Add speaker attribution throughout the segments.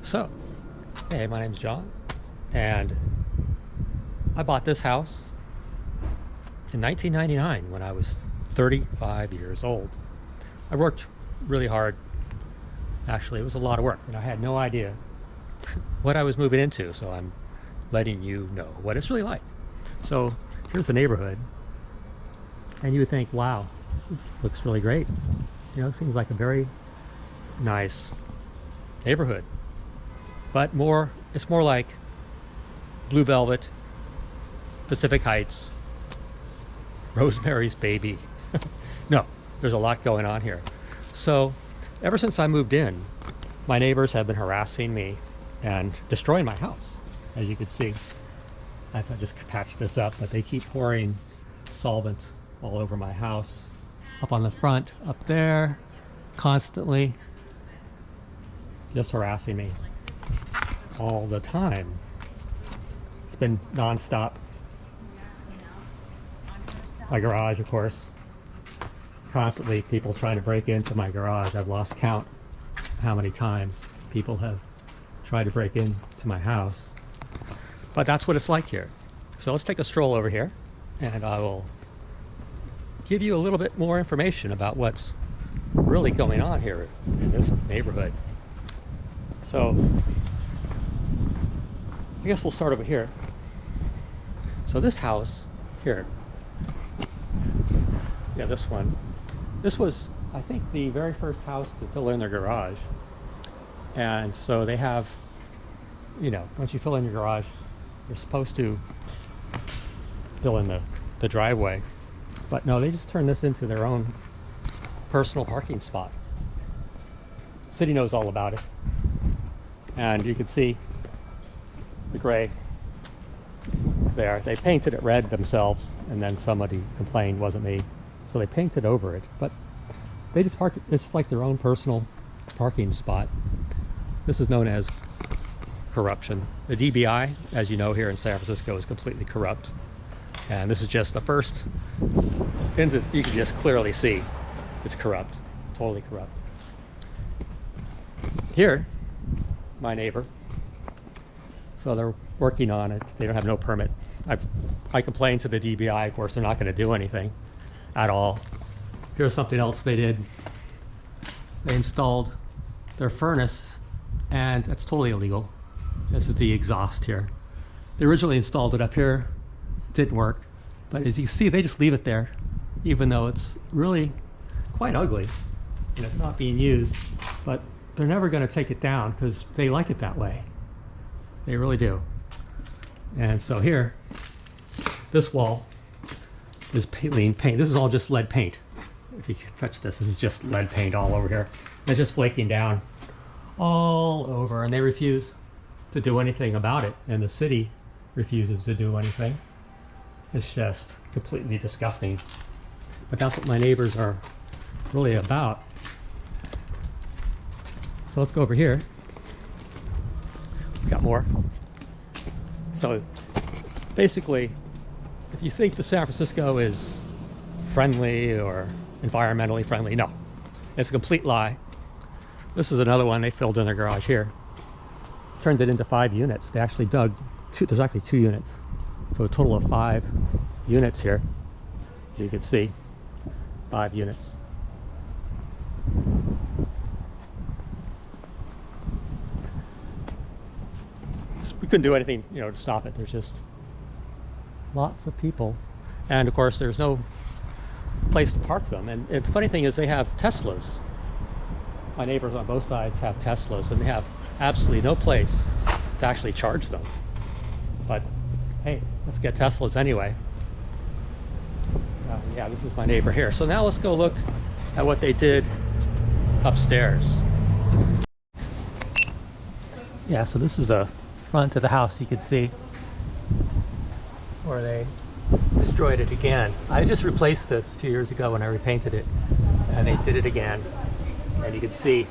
Speaker 1: So, hey, my name's John, and I bought this house in 1999 when I was 35 years old. I worked really hard. Actually, it was a lot of work, and I had no idea what I was moving into, so I'm letting you know what it's really like. So, here's the neighborhood, and you would think, wow, this looks really great. You know, it seems like a very nice neighborhood. But it's more like Blue Velvet, Pacific Heights, Rosemary's Baby. No, there's a lot going on here. So ever since I moved in, my neighbors have been harassing me and destroying my house. As you can see, I just patched this up, but they keep pouring solvent all over my house. Up on the front, up there, constantly, just harassing me all the time. It's been non-stop. My garage, of course, constantly people trying to break into my garage. I've lost count how many times people have tried to break into my house. But that's what it's like here. So let's take a stroll over here, and I will give you a little bit more information about what's really going on here in this neighborhood. So I guess we'll start over here. So this house here, yeah, this one, this was, I think, the very first house to fill in their garage. And so they have, you know, once you fill in your garage, you're supposed to fill in the driveway. But no, they just turned this into their own personal parking spot. The city knows all about it. And you can see the gray there. They painted it red themselves, and then somebody complained, wasn't me, so they painted over it. But they just park it. It's like their own personal parking spot. This is known as corruption. The DBI, as you know, here in San Francisco is completely corrupt, and this is just the first instance. You can just clearly see it's corrupt, totally corrupt. Here, my neighbor, so they're working on it. They don't have no permit. I complained to the DBI. Of course, they're not going to do anything at all. Here's something else they did. They installed their furnace, and that's totally illegal. This is the exhaust here. They originally installed it up here. Didn't work. But as you see, they just leave it there, even though it's really quite ugly and it's not being used. But they're never going to take it down because they like it that way. They really do. And so here, this wall is lean paint. This is all just lead paint. If you can touch this, this is just lead paint all over here. It's just flaking down all over, and they refuse to do anything about it. And the city refuses to do anything. It's just completely disgusting. But that's what my neighbors are really about. So let's go over here. Got more. So basically, if you think the San Francisco is friendly or environmentally friendly, no, it's a complete lie. This is another one they filled in their garage here. Turned it into 5 units. They actually dug there's actually 2 units. So a total of 5 units here. As you can see, 5 units. We couldn't do anything, you know, to stop it. There's just lots of people, and of course there's no place to park them. And the funny thing is, they have Teslas. My neighbors on both sides have Teslas, and they have absolutely no place to actually charge them. But hey, let's get Teslas anyway. Yeah, this is my neighbor here. So now let's go look at what they did upstairs. Yeah, so this is the front of the house. You can see where they destroyed it again. I just replaced this a few years ago when I repainted it, and they did it again. And you can see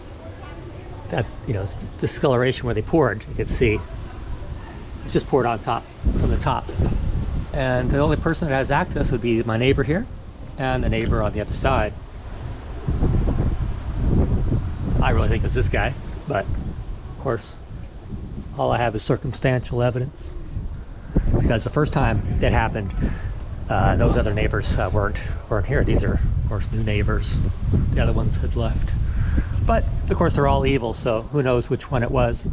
Speaker 1: that, you know, discoloration where they poured. You can see it's just poured on top, from the top. And the only person that has access would be my neighbor here and the neighbor on the other side. I really think it's this guy, but of course All I have is circumstantial evidence. Because the first time it happened, those other neighbors weren't here. These are, of course, new neighbors. The other ones had left. But, of course, they're all evil, so who knows which one it was.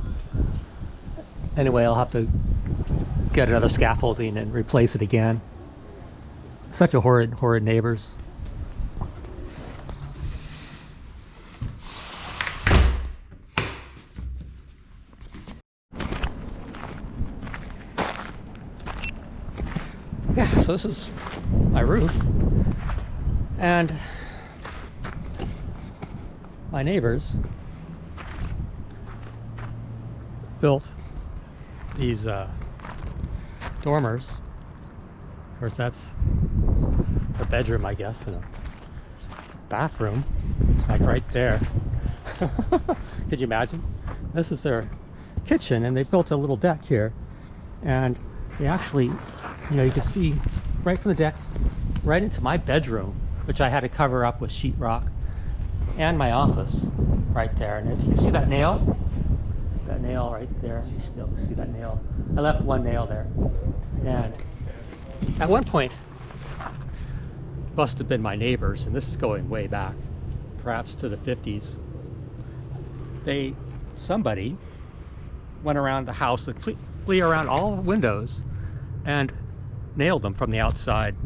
Speaker 1: Anyway, I'll have to get another scaffolding and replace it again. Such a horrid neighbors. Yeah, so this is my roof. And my neighbors built these dormers. Of course, that's a bedroom, I guess, and a bathroom, like right there. Could you imagine? This is their kitchen, and they built a little deck here, and they actually, you know, you can see right from the deck right into my bedroom, which I had to cover up with sheetrock, and my office right there. And if you can see that nail right there, you should be able to see that nail. I left one nail there. And at one point, must have been my neighbors, and this is going way back, perhaps to the 50s. Somebody went around the house, completely around all the windows, and nailed them from the outside,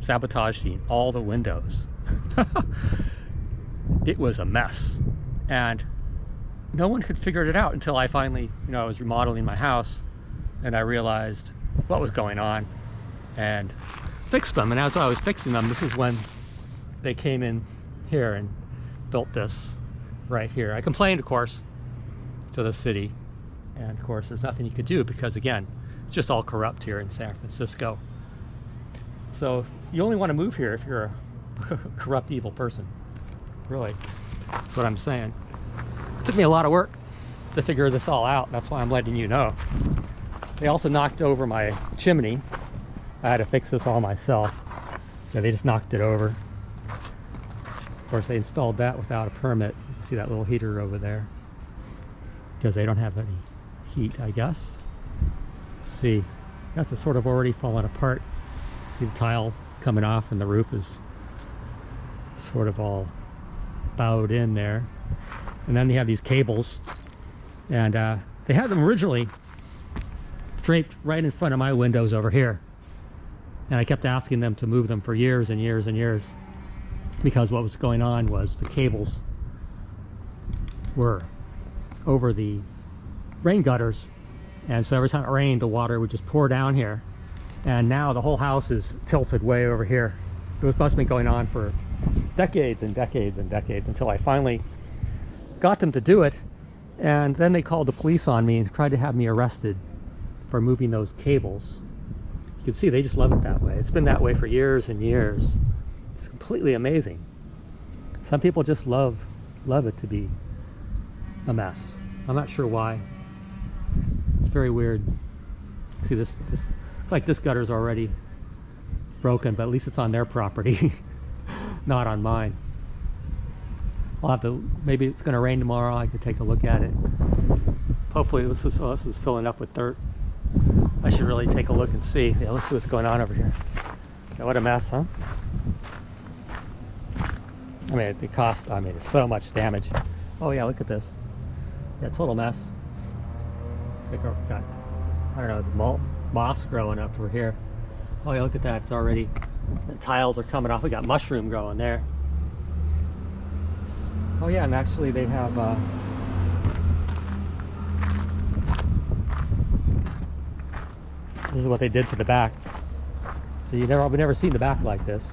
Speaker 1: sabotaging all the windows. It was a mess, and no one could figure it out until I finally, you know, I was remodeling my house, and I realized what was going on, and fixed them. And as I was fixing them, this is when they came in here and built this right here. I complained, of course, to the city, and of course there's nothing you could do because, again, it's just all corrupt here in San Francisco. So you only want to move here if you're a corrupt, evil person. Really, that's what I'm saying. It took me a lot of work to figure this all out. That's why I'm letting you know. They also knocked over my chimney. I had to fix this all myself. Yeah, they just knocked it over. Of course, they installed that without a permit. You can see that little heater over there, because they don't have any heat, I guess. Let's see, that's sort of already fallen apart. See the tile coming off, and the roof is sort of all bowed in there. And then they have these cables, and they had them originally draped right in front of my windows over here. And I kept asking them to move them for years and years and years, because what was going on was the cables were over the rain gutters, and so every time it rained, the water would just pour down here. And now the whole house is tilted way over here. It must have been going on for decades and decades and decades, until I finally got them to do it. And then they called the police on me and tried to have me arrested for moving those cables. You can see they just love it that way. It's been that way for years and years. It's completely amazing. Some people just love it to be a mess. I'm not sure why. It's very weird. See, this it's like this gutter's already broken, but at least it's on their property, not on mine. I'll have to, maybe it's going to rain tomorrow. I could take a look at it. Hopefully this is filling up with dirt. I should really take a look and see. Yeah, let's see what's going on over here. Yeah, what a mess, huh? I mean, it's so much damage. Oh yeah, look at this. Yeah, total mess. Got, I don't know, it's moss growing up over here. Oh yeah, look at that. It's already, the tiles are coming off. We got mushroom growing there. Oh yeah, and actually they have this is what they did to the back. So I've never seen the back like this.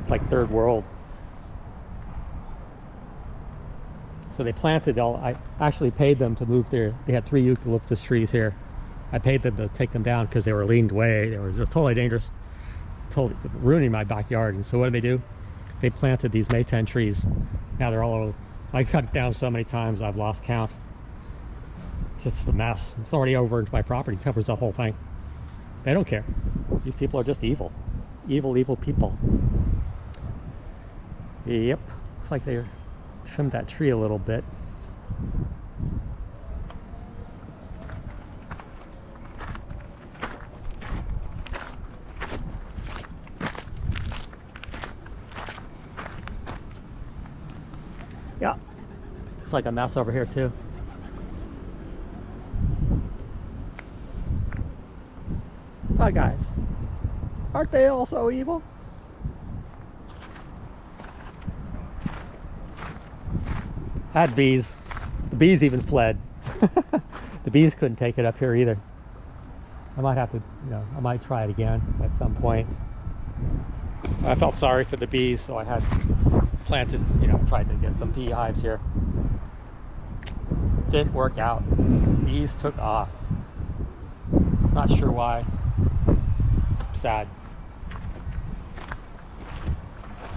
Speaker 1: It's like third world. So they planted I actually paid them to move they had 3 eucalyptus trees here. I paid them to take them down because they were leaned way. They were totally dangerous, totally ruining my backyard. And so what do? They planted these Mayten trees. Now they're all over. I cut it down so many times I've lost count. It's just a mess. It's already over into my property. It covers the whole thing. They don't care. These people are just evil. Evil people. Yep. Looks like they trimmed that tree a little bit. Looks like a mess over here too. Hi guys. Aren't they all so evil? Had bees. The bees even fled. The bees couldn't take it up here either. I might have to, I might try it again at some point. I felt sorry for the bees, so I had planted, tried to get some beehives here. Didn't work out. Bees took off. Not sure why. Sad.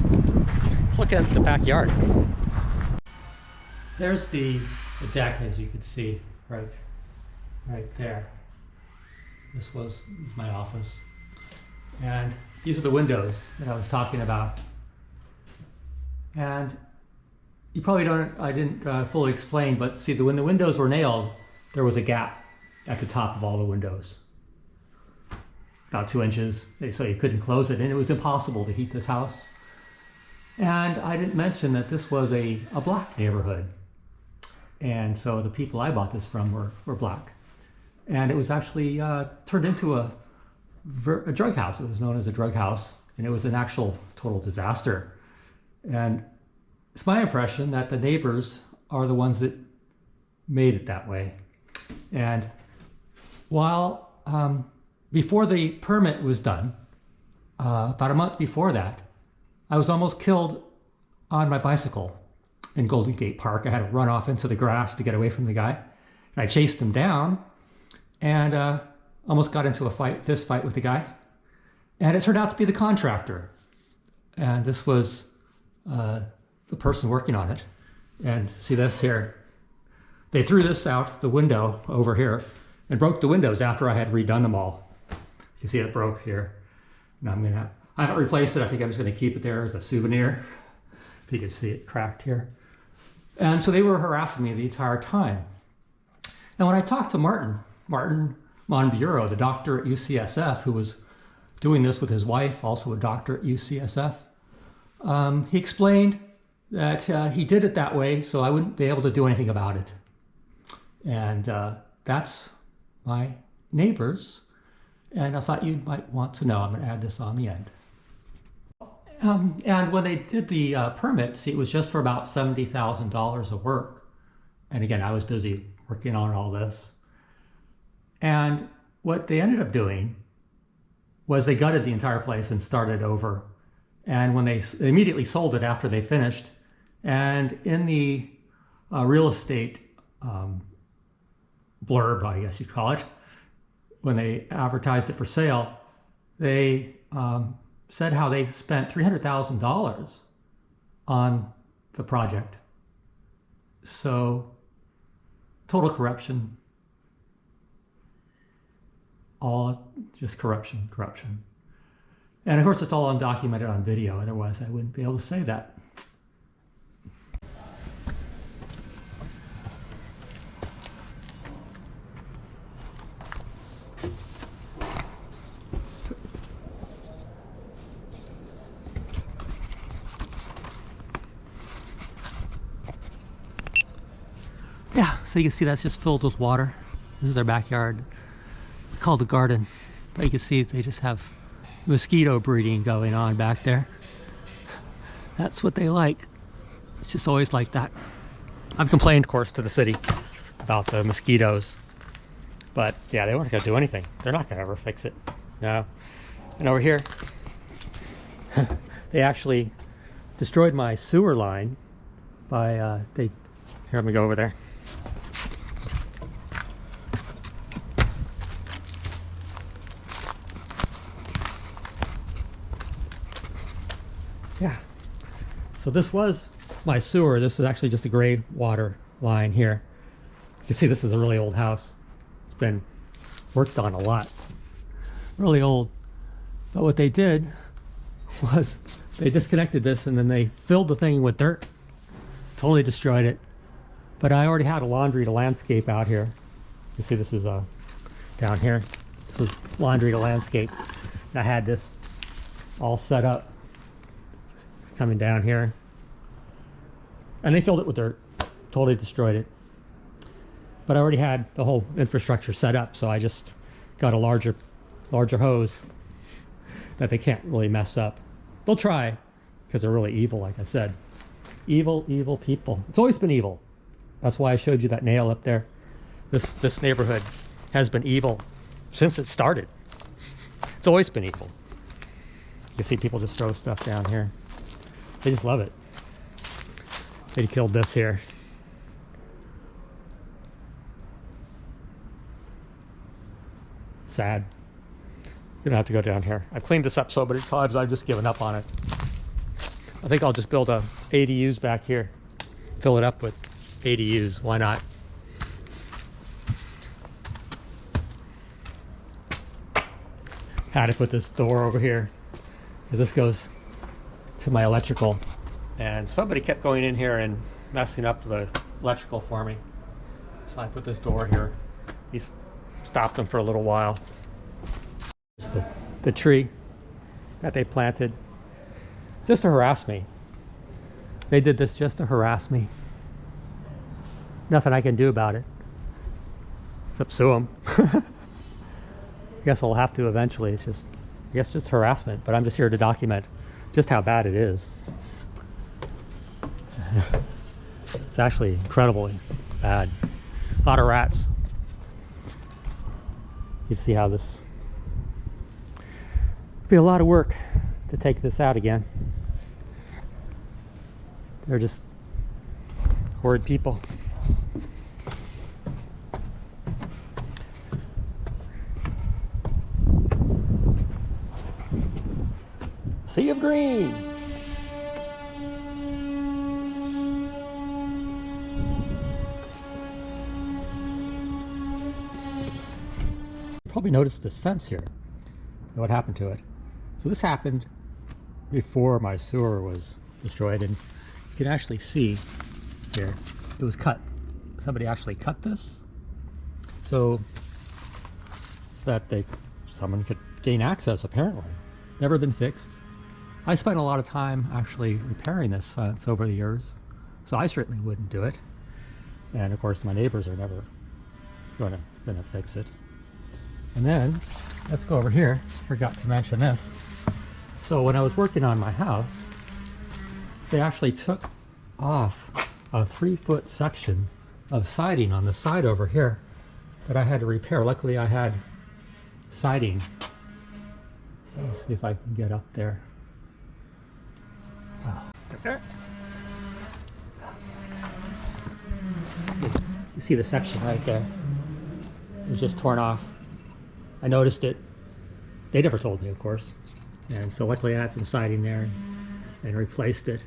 Speaker 1: Let's look at the backyard. There's the deck, as you can see, right there. This was my office. And these are the windows that I was talking about. And you probably I didn't fully explain, but see, when the windows were nailed, there was a gap at the top of all the windows. About 2 inches, so you couldn't close it, and it was impossible to heat this house. And I didn't mention that this was a black neighborhood. And so the people I bought this from were black. And it was actually turned into a drug house. It was known as a drug house, and it was an actual total disaster. And it's my impression that the neighbors are the ones that made it that way. And while before the permit was done, about a month before that, I was almost killed on my bicycle in Golden Gate Park. I had to run off into the grass to get away from the guy. And I chased him down and almost got into a fist fight with the guy. And it turned out to be the contractor. And this was the person working on it. And see this here? They threw this out the window over here and broke the windows after I had redone them all. You can see it broke here. Now I haven't replaced it. I think I'm just going to keep it there as a souvenir. If you can see it cracked here. And so they were harassing me the entire time. And when I talked to Martin Monbureau, the doctor at UCSF, who was doing this with his wife, also a doctor at UCSF, he explained that he did it that way so I wouldn't be able to do anything about it. And that's my neighbors. And I thought you might want to know. I'm going to add this on the end. And when they did the permit, see, it was just for about $70,000 of work. And again, I was busy working on all this. And what they ended up doing was they gutted the entire place and started over. And when they immediately sold it after they finished, and in the real estate blurb, I guess you'd call it, when they advertised it for sale, they said how they spent $300,000 on the project. So total corruption, all just corruption. And of course it's all undocumented on video, otherwise I wouldn't be able to say that. Yeah, so you can see that's just filled with water. This is their backyard. It's called the garden. But you can see they just have mosquito breeding going on back there. That's what they like. It's just always like that. I've complained, of course, to the city about the mosquitoes. But yeah, they weren't going to do anything. They're not going to ever fix it. No. And over here, they actually destroyed my sewer line by, here, let me go over there. Yeah, so this was my sewer. This is actually just a gray water line here. You can see this is a really old house. It's been worked on a lot. Really old. But what they did was they disconnected this and then they filled the thing with dirt. Totally destroyed it. But I already had a laundry to landscape out here. You see this is down here. This is laundry to landscape. And I had this all set up. Coming down here, and they filled it with dirt, totally destroyed it. But I already had the whole infrastructure set up, so I just got a larger hose that they can't really mess up. They'll try, because they're really evil, like I said. Evil, evil people. It's always been evil. That's why I showed you that nail up there. This neighborhood has been evil since it started. It's always been evil. You can see people just throw stuff down here. They just love it. They killed this here. Sad. You don't have to go down here. I've cleaned this up so many times, I've just given up on it. I think I'll just build a ADUs back here. Fill it up with ADUs. Why not? Had to put this door over here because this goes to my electrical. And somebody kept going in here and messing up the electrical for me. So I put this door here. He stopped them for a little while. The tree that they planted just to harass me. They did this just to harass me. Nothing I can do about it except sue them. I guess I'll have to eventually. It's just, I guess, just harassment. But I'm just here to document just how bad it is. It's actually incredibly bad. A lot of rats. You see how this would be a lot of work to take this out again. They're just horrid people. Sea of green. You probably noticed this fence here. What happened to it? So this happened before my sewer was destroyed, and you can actually see here it was cut. Somebody actually cut this so that someone could gain access. Apparently, never been fixed. I spent a lot of time actually repairing this fence over the years, so I certainly wouldn't do it. And of course, my neighbors are never gonna fix it. And then let's go over here. Forgot to mention this. So when I was working on my house, they actually took off a 3-foot section of siding on the side over here that I had to repair. Luckily, I had siding. Let's see if I can get up there. Okay. You see the section right there. It was just torn off. I noticed it. They never told me, of course. And so luckily I had some siding there and replaced it.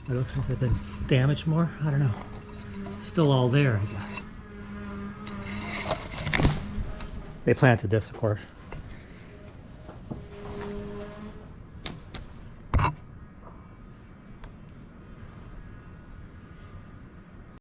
Speaker 1: It looks like it's been damaged more. I don't know. Still all there, I guess. They planted this, of course.